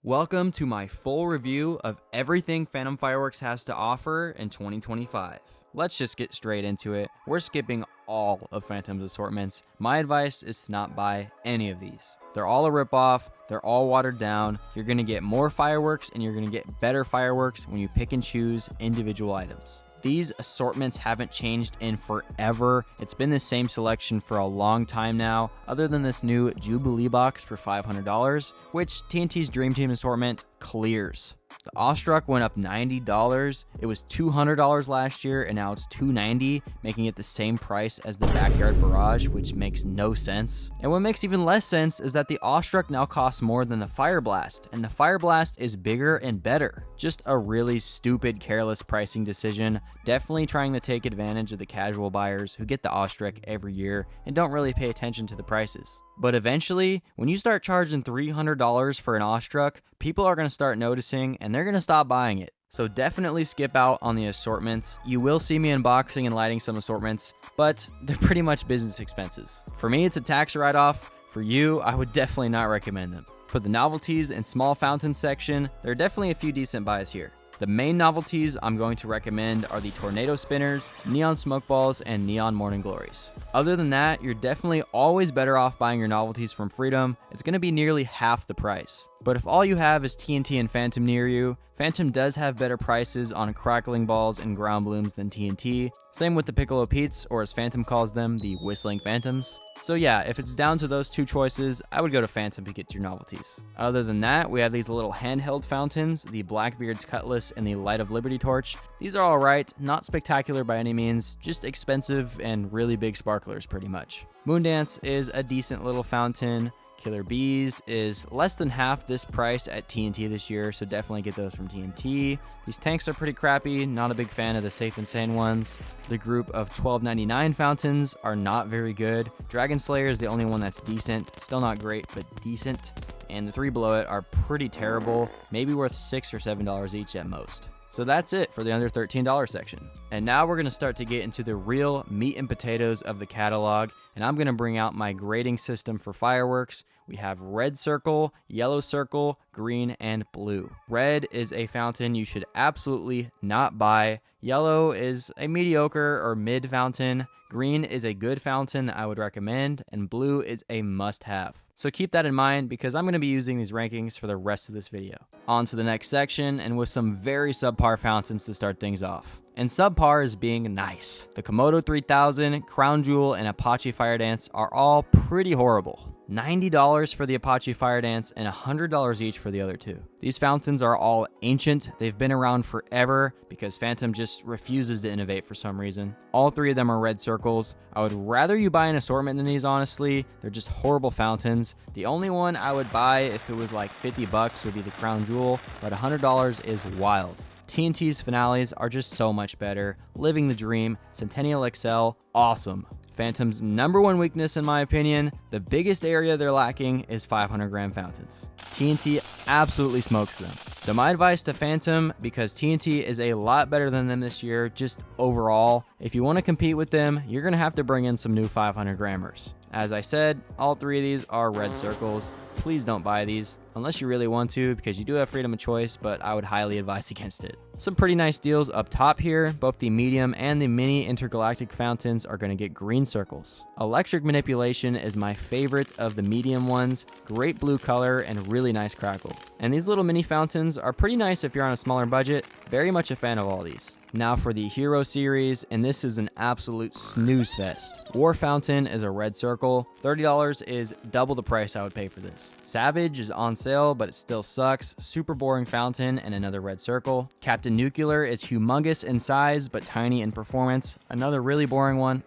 Welcome to my full review of everything Phantom Fireworks has to offer in 2025. Let's just get straight into it. We're skipping all of Phantom's assortments. My advice is to not buy any of these. They're all a ripoff, they're all watered down. You're gonna get more fireworks and you're gonna get better fireworks when you pick and choose individual items. These assortments haven't changed in forever. It's been the same selection for a long time now, other than this new Jubilee box for $500, which TNT's Dream Team assortment clears. The Awestruck went up $90. It was $200 last year, and now it's $290, making it the same price as the Backyard Barrage, which makes no sense. And what makes even less sense is that the Awestruck now costs more than the Fire Blast, and the Fire Blast is bigger and better. Just a really stupid, careless pricing decision. Definitely trying to take advantage of the casual buyers who get the Awestruck every year and don't really pay attention to the prices. But eventually, when you start charging $300 for an Awestruck, people are going to start noticing and they're going to stop buying it. So definitely skip out on the assortments. You will see me unboxing and lighting some assortments, but they're pretty much business expenses. For me, it's a tax write-off. For you, I would definitely not recommend them. For the novelties and small fountains section, there are definitely a few decent buys here. The main novelties I'm going to recommend are the Tornado Spinners, Neon Smoke Balls, and Neon Morning Glories. Other than that, you're definitely always better off buying your novelties from Freedom. It's going to be nearly half the price. But if all you have is TNT and Phantom near you, Phantom does have better prices on Crackling Balls and Ground Blooms than TNT. Same with the Piccolo Petes, or as Phantom calls them, the Whistling Phantoms. So yeah, if it's down to those two choices, I would go to Phantom to get your novelties. Other than that, we have these little handheld fountains, the Blackbeard's Cutlass and the Light of Liberty Torch. These are alright, not spectacular by any means, just expensive and really big sparklers pretty much. Moondance is a decent little fountain. Killer Bees is less than half this price at TNT this year, so definitely get those from TNT. These tanks are pretty crappy, not a big fan of the Safe and Sane ones. The group of $12.99 fountains are not very good. Dragon Slayer is the only one that's decent, still not great, but decent. And the three below it are pretty terrible, maybe worth $6 or $7 each at most. So that's it for the under $13 section. And now we're going to start to get into the real meat and potatoes of the catalog, and I'm going to bring out my grading system for fireworks. We have red circle, yellow circle, green, and blue. Red is a fountain you should absolutely not buy. Yellow is a mediocre or mid fountain. Green is a good fountain that I would recommend, and blue is a must-have. So keep that in mind because I'm going to be using these rankings for the rest of this video. On to the next section, and with some very subpar fountains to start things off. And subpar is being nice. The Komodo 3000, Crown Jewel, and Apache Fire Dance are all pretty horrible. $90 for the Apache Fire Dance and $100 each for the other two. These fountains are all ancient. They've been around forever because Phantom just refuses to innovate for some reason. All three of them are red circles. I would rather you buy an assortment than these, honestly. They're just horrible fountains. The only one I would buy if it was like $50 would be the Crown Jewel, but $100 is wild. TNT's finales are just so much better. Living the Dream, Centennial XL, awesome. Phantom's number one weakness, in my opinion, the biggest area they're lacking is 500 gram fountains. TNT absolutely smokes them. So my advice to Phantom, because TNT is a lot better than them this year, just overall, if you want to compete with them, you're going to have to bring in some new 500 grammers. As I said, all three of these are red circles. Please don't buy these unless you really want to, because you do have freedom of choice, but I would highly advise against it. Some pretty nice deals up top here. Both the medium and the mini intergalactic fountains are going to get green circles. Electric Manipulation is my favorite of the medium ones. Great blue color and really nice crackle. And these little mini fountains are pretty nice if you're on a smaller budget. Very much a fan of all these. Now for the Hero series, and this is an absolute snooze fest. War Fountain is a red circle. $30 is double the price I would pay for this. Savage is on sale, but it still sucks. Super boring fountain and another red circle. Captain Nuclear is humongous in size, but tiny in performance. Another really boring one.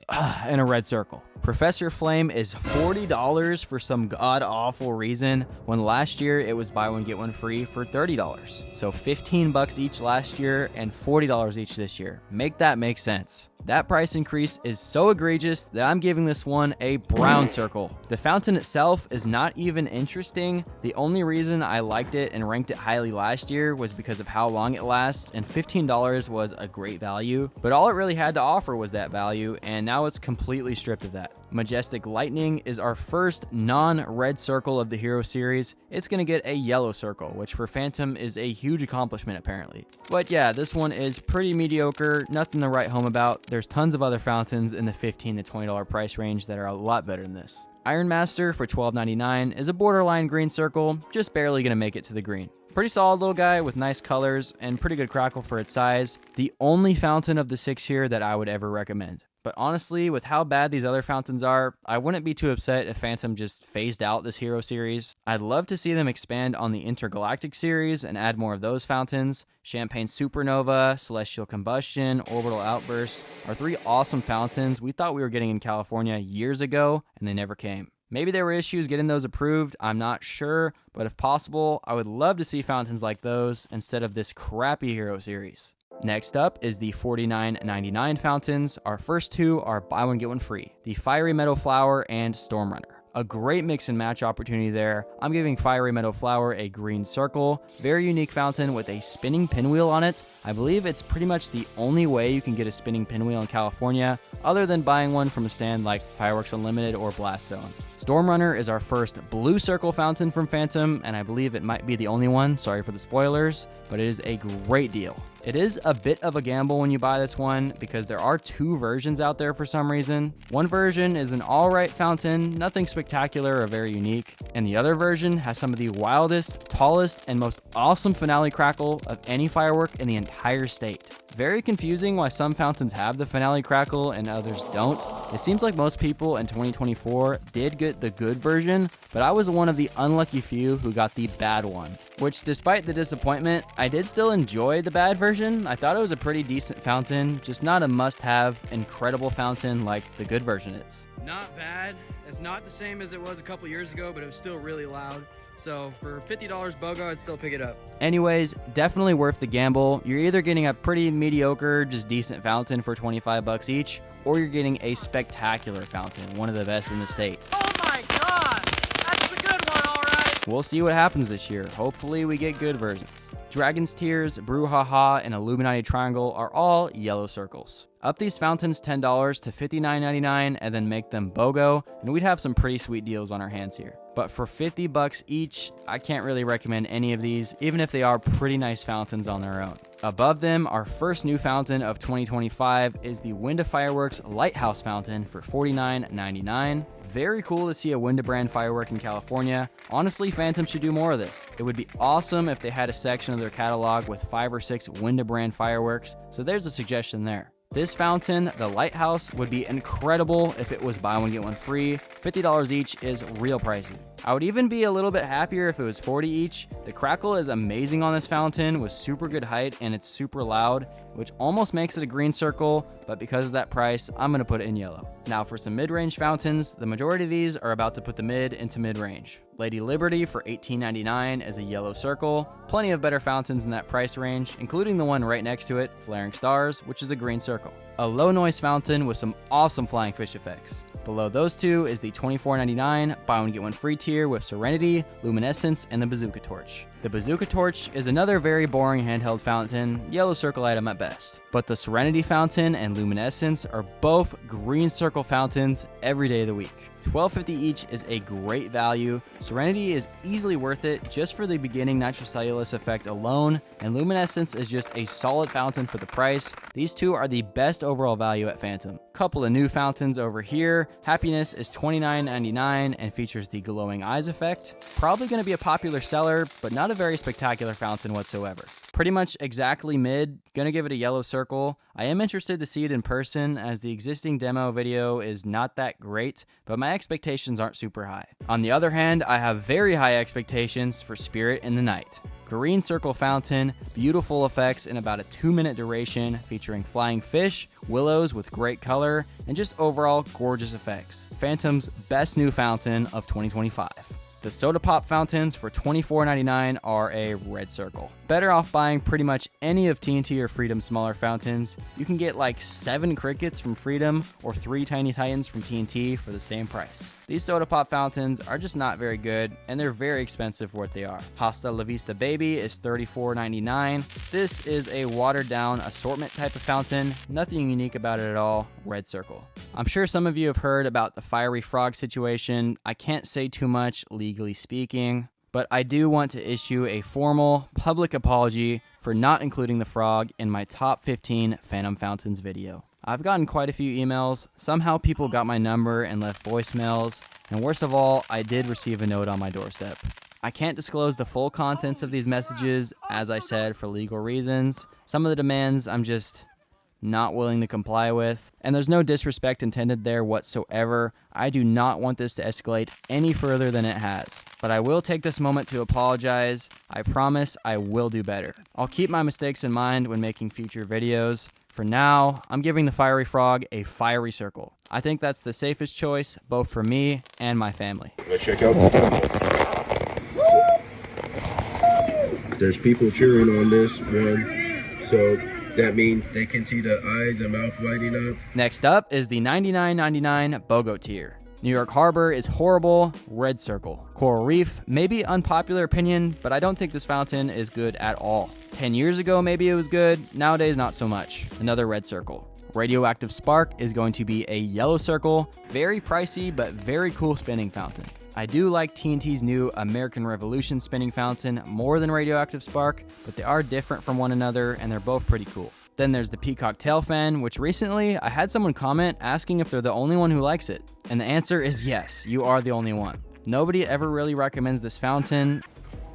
And a red circle. Professor Flame is $40 for some god-awful reason, when last year it was buy one get one free for $30. So $15 each last year and $40 each this year. Make that make sense. That price increase is so egregious that I'm giving this one a brown circle. The fountain itself is not even interesting. The only reason I liked it and ranked it highly last year was because of how long it lasts, and $15 was a great value, but all it really had to offer was that value, and now it's completely stripped of that. Majestic Lightning is our first non-red circle of the Hero series. It's going to get a yellow circle, which for Phantom is a huge accomplishment apparently. But yeah, this one is pretty mediocre, nothing to write home about. There's tons of other fountains in the $15 to $20 price range that are a lot better than this. Iron Master for $12.99 is a borderline green circle, just barely going to make it to the green. Pretty solid little guy with nice colors and pretty good crackle for its size. The only fountain of the 6 here that I would ever recommend. But honestly, with how bad these other fountains are, I wouldn't be too upset if Phantom just phased out this Hero series. I'd love to see them expand on the Intergalactic series and add more of those fountains. Champagne Supernova, Celestial Combustion, Orbital Outburst are 3 awesome fountains we thought we were getting in California years ago, and they never came. Maybe there were issues getting those approved, I'm not sure, but if possible, I would love to see fountains like those instead of this crappy Hero series. Next up is the $49.99 fountains. Our first 2 are buy one get one free, the Fiery Meadow Flower and Storm Runner. A great mix and match opportunity there. I'm giving Fiery Meadow Flower a green circle. Very unique fountain with a spinning pinwheel on it. I believe it's pretty much the only way you can get a spinning pinwheel in California, other than buying one from a stand like Fireworks Unlimited or Blast Zone. Storm Runner is our first blue circle fountain from Phantom, and I believe it might be the only one. Sorry for the spoilers, but it is a great deal. It is a bit of a gamble when you buy this one because there are 2 versions out there for some reason. One version is an alright fountain, nothing spectacular or very unique, and the other version has some of the wildest, tallest, and most awesome finale crackle of any firework in the entire state. Very confusing why some fountains have the finale crackle and others don't. It seems like most people in 2024 did get the good version, but I was one of the unlucky few who got the bad one. Which, despite the disappointment, I did still enjoy the bad version. I thought it was a pretty decent fountain, just not a must-have, incredible fountain like the good version is. Not bad. It's not the same as it was a couple years ago, but it was still really loud. So for $50 BOGO, I'd still pick it up. Anyways, definitely worth the gamble. You're either getting a pretty mediocre, just decent fountain for $25 each, or you're getting a spectacular fountain, one of the best in the state. Oh my god! That's the good one, alright! We'll see what happens this year. Hopefully we get good versions. Dragon's Tears, Brouhaha, and Illuminati Triangle are all yellow circles. Up these fountains $10 to $59.99 and then make them BOGO, and we'd have some pretty sweet deals on our hands here. But for $50 each, I can't really recommend any of these, even if they are pretty nice fountains on their own. Above them, our first new fountain of 2025 is the Winda Fireworks Lighthouse Fountain for $49.99. Very cool to see a Winda brand firework in California. Honestly, Phantom should do more of this. It would be awesome if they had a section of their catalog with 5 or 6 Winda brand fireworks, so there's a suggestion there. This fountain, the Lighthouse, would be incredible if it was buy one get one free. $50 each is real pricey. I would even be a little bit happier if it was $40 each. The crackle is amazing on this fountain with super good height and it's super loud, which almost makes it a green circle, but because of that price, I'm going to put it in yellow. Now for some mid-range fountains, the majority of these are about to put the mid into mid-range. Lady Liberty for $18.99 is a yellow circle. Plenty of better fountains in that price range, including the one right next to it, Flaring Stars, which is a green circle. A low noise fountain with some awesome flying fish effects. Below those two is the $24.99 buy one get one free tier with Serenity, Luminescence, and the Bazooka Torch. The Bazooka Torch is another very boring handheld fountain, yellow circle item at best. But the Serenity Fountain and Luminescence are both green circle fountains every day of the week. $12.50 each is a great value. Serenity is easily worth it just for the beginning nitrocellulose effect alone, and Luminescence is just a solid fountain for the price. These two are the best overall value at Phantom. Couple of new fountains over here. Happiness is $29.99 and features the glowing eyes effect. Probably going to be a popular seller, but not a very spectacular fountain whatsoever. Pretty much exactly mid, gonna give it a yellow circle. I am interested to see it in person as the existing demo video is not that great, but my expectations aren't super high. On the other hand, I have very high expectations for Spirit in the Night. Green circle fountain, beautiful effects in about a 2-minute duration, featuring flying fish, willows with great color, and just overall gorgeous effects. Phantom's best new fountain of 2025. The Soda Pop fountains for $24.99 are a red circle. Better off buying pretty much any of TNT or Freedom's smaller fountains. You can get like 7 Crickets from Freedom or 3 Tiny Titans from TNT for the same price. These Soda Pop fountains are just not very good, and they're very expensive for what they are. Hasta La Vista Baby is $34.99. This is a watered down assortment type of fountain, nothing unique about it at all, red circle. I'm sure some of you have heard about the Fiery Frog situation. I can't say too much legally speaking, but I do want to issue a formal public apology for not including the frog in my top 15 Phantom Fountains video. I've gotten quite a few emails. Somehow people got my number and left voicemails, and worst of all, I did receive a note on my doorstep. I can't disclose the full contents of these messages, as I said, for legal reasons. Some of the demands I'm just not willing to comply with, and there's no disrespect intended there whatsoever. I do not want this to escalate any further than it has, but I will take this moment to apologize. I promise I will do better. I'll keep my mistakes in mind when making future videos. For now, I'm giving the Fiery Frog a fiery circle. I think that's the safest choice, both for me and my family. Let's check out the There's people cheering on this one, so that means they can see the eyes and mouth lighting up. Next up is the $99.99 BOGO tier. New York Harbor is horrible, red circle. Coral Reef, maybe unpopular opinion, but I don't think this fountain is good at all. 10 years ago, maybe it was good. Nowadays, not so much. Another red circle. Radioactive Spark is going to be a yellow circle. Very pricey, but very cool spinning fountain. I do like TNT's new American Revolution spinning fountain more than Radioactive Spark, but they are different from one another, and they're both pretty cool. Then there's the Peacock Tail Fan, which recently I had someone comment asking if they're the only one who likes it. And the answer is yes, you are the only one. Nobody ever really recommends this fountain.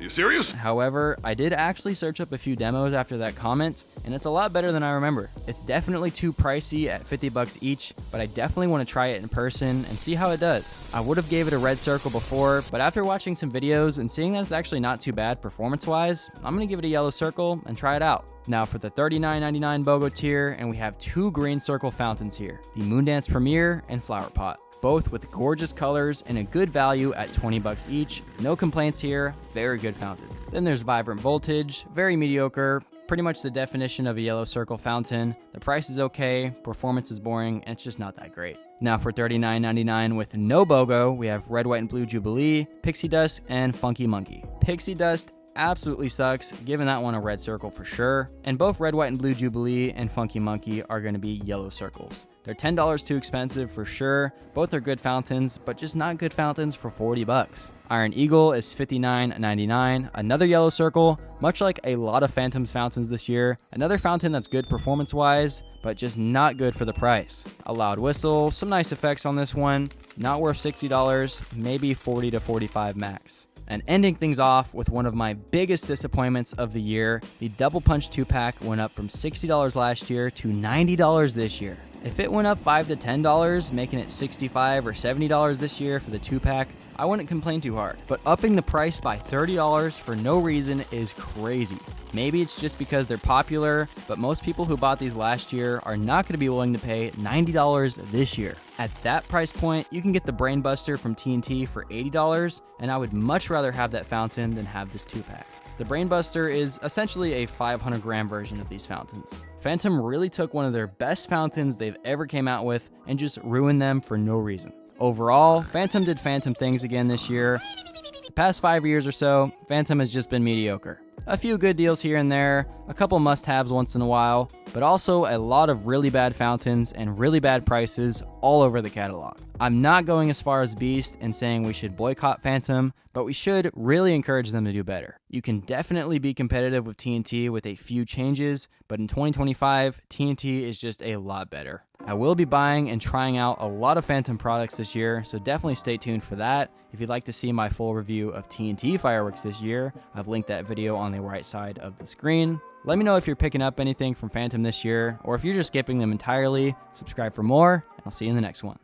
You serious? However, I did actually search up a few demos after that comment, and it's a lot better than I remember. It's definitely too pricey at $50 each, but I definitely want to try it in person and see how it does. I would have gave it a red circle before, but after watching some videos and seeing that it's actually not too bad performance-wise, I'm going to give it a yellow circle and try it out. Now for the $39.99 BOGO tier, and we have 2 green circle fountains here, the Moondance Premier and Flower Pot. Both with gorgeous colors and a good value at $20 each. No complaints here, very good fountain. Then there's Vibrant Voltage, very mediocre, pretty much the definition of a yellow circle fountain. The price is okay, performance is boring, and it's just not that great. Now for $39.99 with no BOGO, we have Red, White, and Blue Jubilee, Pixie Dust, and Funky Monkey. Pixie Dust absolutely sucks, giving that one a red circle for sure. And both Red, White, and Blue Jubilee and Funky Monkey are going to be yellow circles. They're $10 too expensive for sure. Both are good fountains, but just not good fountains for $40. Iron Eagle is $59.99, another yellow circle, much like a lot of Phantoms fountains this year. Another fountain that's good performance-wise, but just not good for the price. A loud whistle, some nice effects on this one, not worth $60, maybe $40 to $45 max. And ending things off with one of my biggest disappointments of the year, the Double Punch 2-pack went up from $60 last year to $90 this year. If it went up $5 to $10, making it $65 or $70 this year for the 2-pack, I wouldn't complain too hard. But upping the price by $30 for no reason is crazy. Maybe it's just because they're popular, but most people who bought these last year are not going to be willing to pay $90 this year. At that price point, you can get the Brainbuster from TNT for $80, and I would much rather have that fountain than have this 2-pack. The Brainbuster is essentially a 500 gram version of these fountains. Phantom really took one of their best fountains they've ever came out with and just ruined them for no reason. Overall, Phantom did Phantom things again this year. The past 5 years or so, Phantom has just been mediocre. A few good deals here and there, a couple must-haves once in a while, but also a lot of really bad fountains and really bad prices all over the catalog. I'm not going as far as Beast and saying we should boycott Phantom, but we should really encourage them to do better. You can definitely be competitive with TNT with a few changes, but in 2025, TNT is just a lot better. I will be buying and trying out a lot of Phantom products this year, so definitely stay tuned for that. If you'd like to see my full review of TNT fireworks this year, I've linked that video on the right side of the screen. Let me know if you're picking up anything from Phantom this year, or if you're just skipping them entirely. Subscribe for more, and I'll see you in the next one.